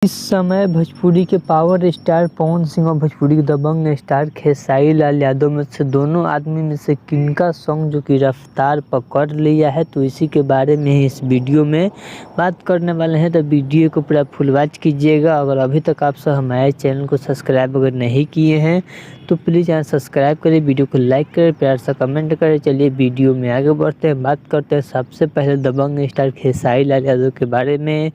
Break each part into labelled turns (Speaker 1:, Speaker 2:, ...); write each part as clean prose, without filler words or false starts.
Speaker 1: इस समय भोजपुरी के पावर स्टार पवन सिंह और भोजपुरी के दबंग स्टार खेसारी लाल यादव में से दोनों आदमी में से किनका सॉन्ग जो कि रफ्तार पकड़ लिया है, तो इसी के बारे में ही इस वीडियो में बात करने वाले हैं। तो वीडियो को पूरा फुल वॉच कीजिएगा। अगर अभी तक आप सब हमारे चैनल को सब्सक्राइब अगर नहीं किए हैं तो प्लीज़ चैनल सब्सक्राइब करें, वीडियो को लाइक करें, प्यार से कमेंट करें। चलिए वीडियो में आगे बढ़ते हैं, बात करते हैं सबसे पहले दबंग स्टार खेसारी लाल यादव के बारे में,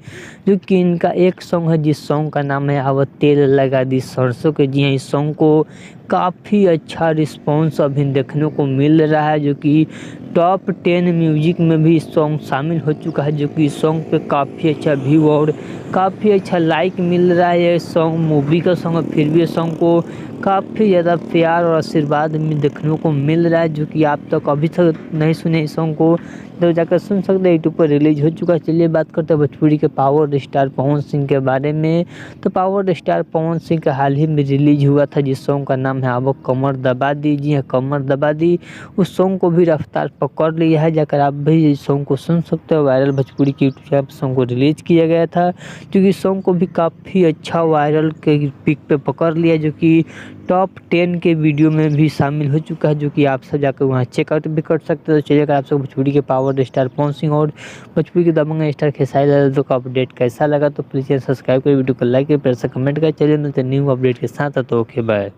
Speaker 1: जो कि इनका एक सॉन्ग है जिस सॉन्ग का नाम है अब तेल लगा दी सरसों के। जी हाँ, इस सॉन्ग को काफ़ी अच्छा रिस्पॉन्स अभी देखने को मिल रहा है, जो कि टॉप 10 म्यूजिक में भी इस सॉन्ग शामिल हो चुका है, जो कि इस सॉन्ग पे काफ़ी अच्छा व्यू और काफ़ी अच्छा लाइक मिल रहा है। ये सॉन्ग मूवी का सॉन्ग है, फिर भी ये सॉन्ग को काफ़ी ज़्यादा प्यार और आशीर्वाद में देखने को मिल रहा है, जो कि आप तक अभी तक नहीं सुने इस सॉन्ग को तो जाकर सुन सकते हैं, यूट्यूब पर रिलीज हो चुका है। चलिए बात करते हैं भोजपुरी के पावर स्टार पवन सिंह के बारे में। तो पावर स्टार पवन सिंह का हाल ही में रिलीज हुआ था जिस सॉन्ग का नाम है अब कमर दबा दी। जी हाँ, कमर दबा दी। उस सॉन्ग को भी रफ्तार पकड़ लिया है, जाकर आप भी इस सॉन्ग को सुन सकते हो। वायरल भोजपुरी की यूट्यूब चैनल सॉन्ग को रिलीज किया गया था, क्योंकि सॉन्ग को भी काफ़ी अच्छा वायरल के पिक पे पकड़ लिया, जो कि टॉप 10 के वीडियो में भी शामिल हो चुका है, जो कि आप सब जाकर वहाँ चेकआउट भी कर सकते हो। तो चलिए, अगर आप सब भोजपुरी के पावर स्टार पवन सिंह और भोजपुरी के दबंग स्टार खेसारी लाल यादव का अपडेट कैसा लगा तो प्लीज़ सब्सक्राइब करें, वीडियो को लाइक करें, प्यार से कमेंट करें। चलिए मिलते हैं न्यू अपडेट के साथ, तो ओके बाय।